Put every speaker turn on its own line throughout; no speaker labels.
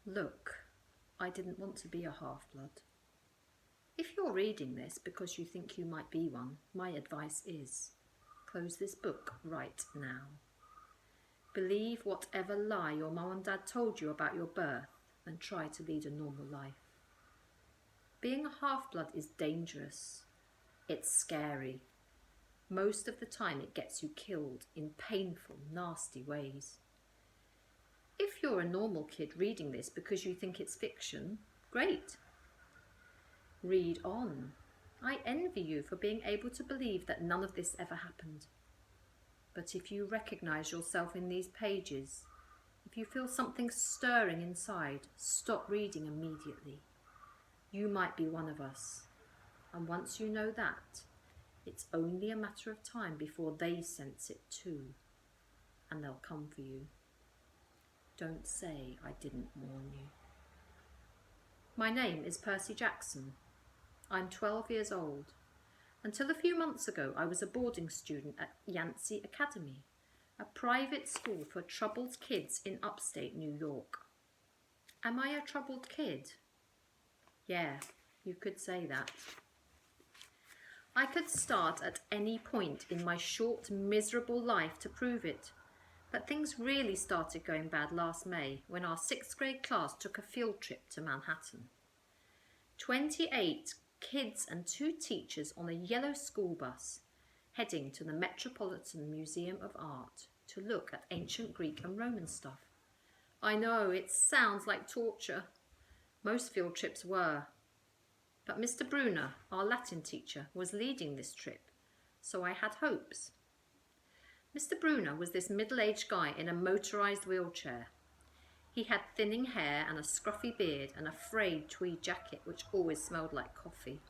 Look, I didn't want to be a half-blood. If you're reading this because you think you might be one, my advice is, close this book right now. Believe whatever lie your mum and dad told you about your birth and try to lead a normal life. Being a half-blood is dangerous. It's scary. Most of the time it gets you killed in painful, nasty ways. If you're a normal kid reading this because you think it's fiction, great. Read on. I envy you for being able to believe that none of this ever happened. But if you recognise yourself in these pages, if you feel something stirring inside, stop reading immediately. You might be one of us. And once you know that, it's only a matter of time before they sense it too. And they'll come for you. Don't say I didn't warn you. My name is Percy Jackson. I'm 12 years old. Until a few months ago, I was a boarding student at Yancey Academy, a private school for troubled kids in upstate New York. Am I a troubled kid? Yeah, you could say that. I could start at any point in my short, miserable life to prove it. But things really started going bad last May when our 6th grade class took a field trip to Manhattan. 28 kids and 2 teachers on a yellow school bus heading to the Metropolitan Museum of Art to look at ancient Greek and Roman stuff. I know, it sounds like torture. Most field trips were. But Mr. Brunner, our Latin teacher, was leading this trip, so I had hopes. Mr. Brunner was this middle-aged guy in a motorised wheelchair. He had thinning hair and a scruffy beard and a frayed tweed jacket which always smelled like coffee.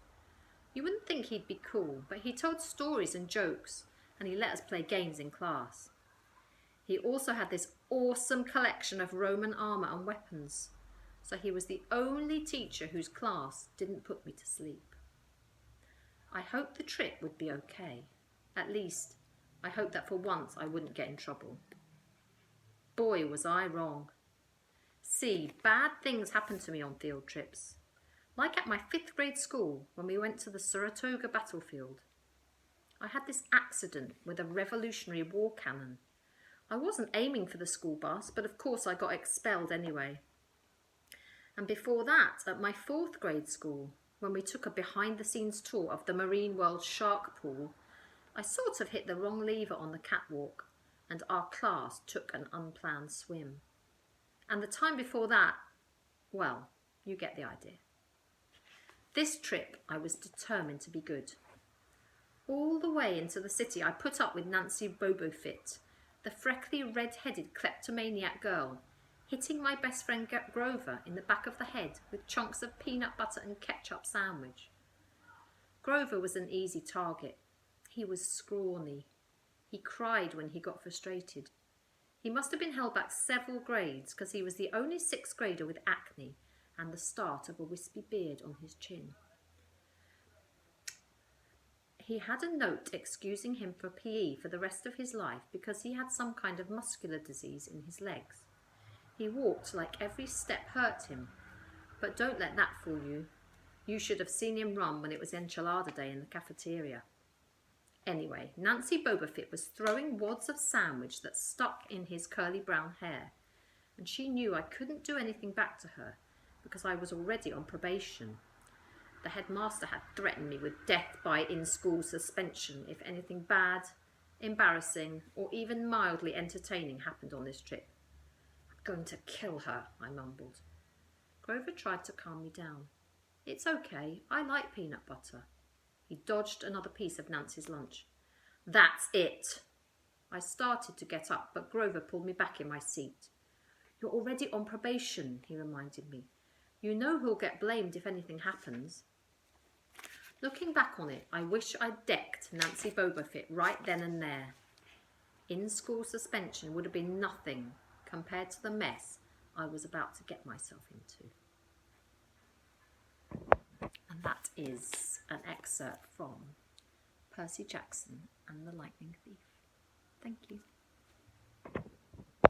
You wouldn't think he'd be cool, but he told stories and jokes, and he let us play games in class. He also had this awesome collection of Roman armour and weapons, so he was the only teacher whose class didn't put me to sleep. I hoped the trip would be okay. At least, I hoped that for once I wouldn't get in trouble. Boy, was I wrong. See, bad things happen to me on field trips. Like at my 5th grade school when we went to the Saratoga battlefield. I had this accident with a Revolutionary War cannon. I wasn't aiming for the school bus, but of course I got expelled anyway. And before that, at my 4th grade school, when we took a behind-the-scenes tour of the Marine World shark pool, I sort of hit the wrong lever on the catwalk, and our class took an unplanned swim. And the time before that, well, you get the idea. This trip, I was determined to be good. All the way into the city, I put up with Nancy Bobofit, the freckly, red-headed kleptomaniac girl, hitting my best friend Grover in the back of the head with chunks of peanut butter and ketchup sandwich. Grover was an easy target. He was scrawny. He cried when he got frustrated. He must have been held back several grades because he was the only 6th grader with acne and the start of a wispy beard on his chin. He had a note excusing him for PE for the rest of his life because he had some kind of muscular disease in his legs. He walked like every step hurt him, but don't let that fool you. You should have seen him run when it was enchilada day in the cafeteria. Anyway, Nancy Bobofit was throwing wads of sandwich that stuck in his curly brown hair, and she knew I couldn't do anything back to her because I was already on probation. The headmaster had threatened me with death by in-school suspension if anything bad, embarrassing, or even mildly entertaining happened on this trip. I'm going to kill her, I mumbled. Grover tried to calm me down. It's okay, I like peanut butter. He dodged another piece of Nancy's lunch. That's it. I started to get up, but Grover pulled me back in my seat. You're already on probation, he reminded me. You know who'll get blamed if anything happens. Looking back on it, I wish I'd decked Nancy Bobofit right then and there. In-school suspension would have been nothing compared to the mess I was about to get myself into. And that is an excerpt from Percy Jackson and the Lightning Thief. Thank you.